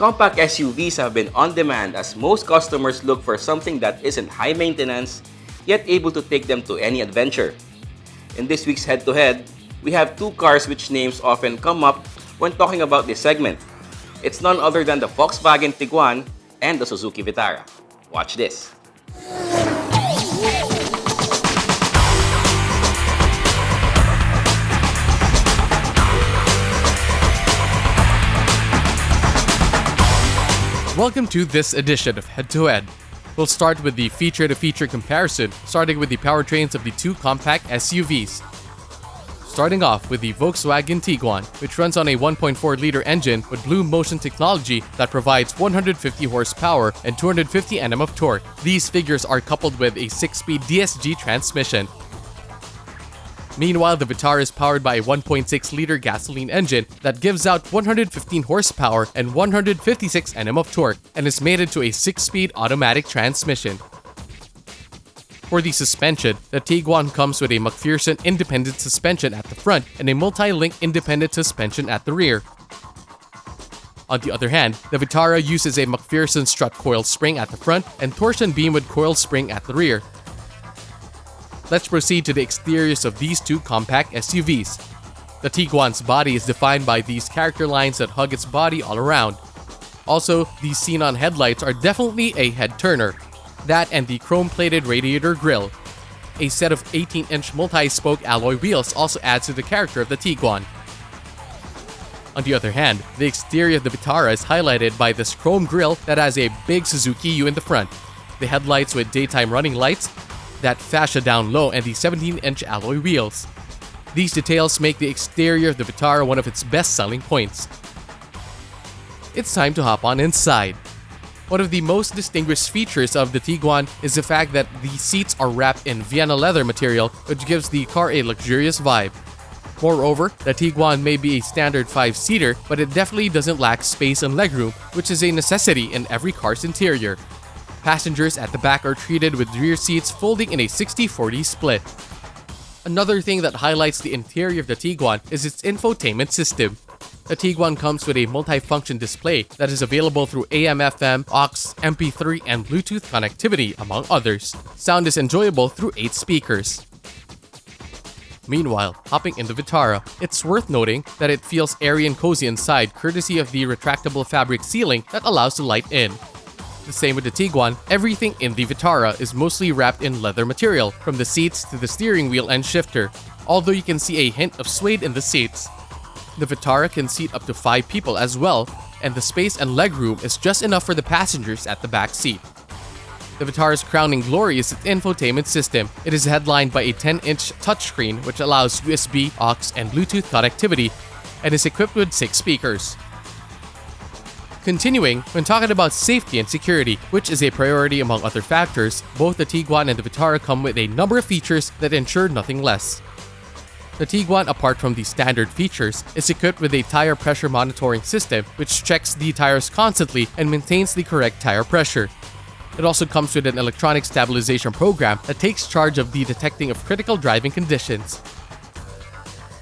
Compact SUVs have been on demand as most customers look for something that isn't high maintenance, yet able to take them to any adventure. In this week's head-to-head, we have two cars which names often come up when talking about this segment. It's none other than the Volkswagen Tiguan and the Suzuki Vitara. Watch this. Welcome to this edition of Head to Head. We'll start with the feature-to-feature comparison, starting with the powertrains of the two compact SUVs. Starting off with the Volkswagen Tiguan, which runs on a 1.4-liter engine with BlueMotion Technology that provides 150 horsepower and 250 Nm of torque. These figures are coupled with a 6-speed DSG transmission. Meanwhile, the Vitara is powered by a 1.6-liter gasoline engine that gives out 115 horsepower and 156 Nm of torque and is mated to a 6-speed automatic transmission. For the suspension, the Tiguan comes with a McPherson independent suspension at the front and a multi-link independent suspension at the rear. On the other hand, the Vitara uses a McPherson strut coil spring at the front and torsion beam with coil spring at the rear. Let's proceed to the exteriors of these two compact SUVs. The Tiguan's body is defined by these character lines that hug its body all around. Also, these xenon headlights are definitely a head-turner. That and the chrome-plated radiator grille. A set of 18-inch multi-spoke alloy wheels also adds to the character of the Tiguan. On the other hand, the exterior of the Vitara is highlighted by this chrome grille that has a big Suzuki U in the front, the headlights with daytime running lights, that fascia down low, and the 17-inch alloy wheels. These details make the exterior of the Vitara one of its best-selling points. It's time to hop on inside. One of the most distinguished features of the Tiguan is the fact that the seats are wrapped in Vienna leather material, which gives the car a luxurious vibe. Moreover, the Tiguan may be a standard 5-seater, but it definitely doesn't lack space and legroom, which is a necessity in every car's interior. Passengers at the back are treated with rear seats folding in a 60-40 split. Another thing that highlights the interior of the Tiguan is its infotainment system. The Tiguan comes with a multi-function display that is available through AM/FM, aux, MP3, and Bluetooth connectivity, among others. Sound is enjoyable through 8 speakers. Meanwhile, hopping in the Vitara, it's worth noting that it feels airy and cozy inside courtesy of the retractable fabric ceiling that allows the light in. The same with the Tiguan, everything in the Vitara is mostly wrapped in leather material, from the seats to the steering wheel and shifter, although you can see a hint of suede in the seats. The Vitara can seat up to 5 people as well, and the space and legroom is just enough for the passengers at the back seat. The Vitara's crowning glory is its infotainment system. It is headlined by a 10-inch touchscreen which allows USB, aux, and Bluetooth connectivity, and is equipped with 6 speakers. Continuing, when talking about safety and security, which is a priority among other factors, both the Tiguan and the Vitara come with a number of features that ensure nothing less. The Tiguan, apart from the standard features, is equipped with a tire pressure monitoring system which checks the tires constantly and maintains the correct tire pressure. It also comes with an electronic stabilization program that takes charge of the detecting of critical driving conditions.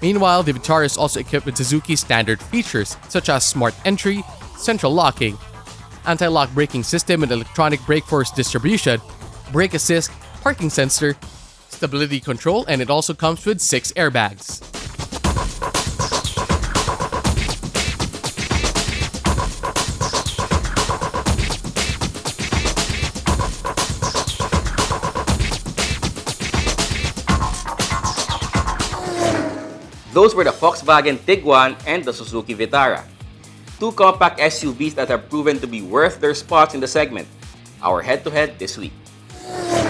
Meanwhile, the Vitara is also equipped with Suzuki's standard features such as smart entry, central locking, anti-lock braking system with electronic brake force distribution, brake assist, parking sensor, stability control, and it also comes with 6 airbags. Those were the Volkswagen Tiguan and the Suzuki Vitara. Two compact SUVs that have proven to be worth their spots in the segment. Our head-to-head this week.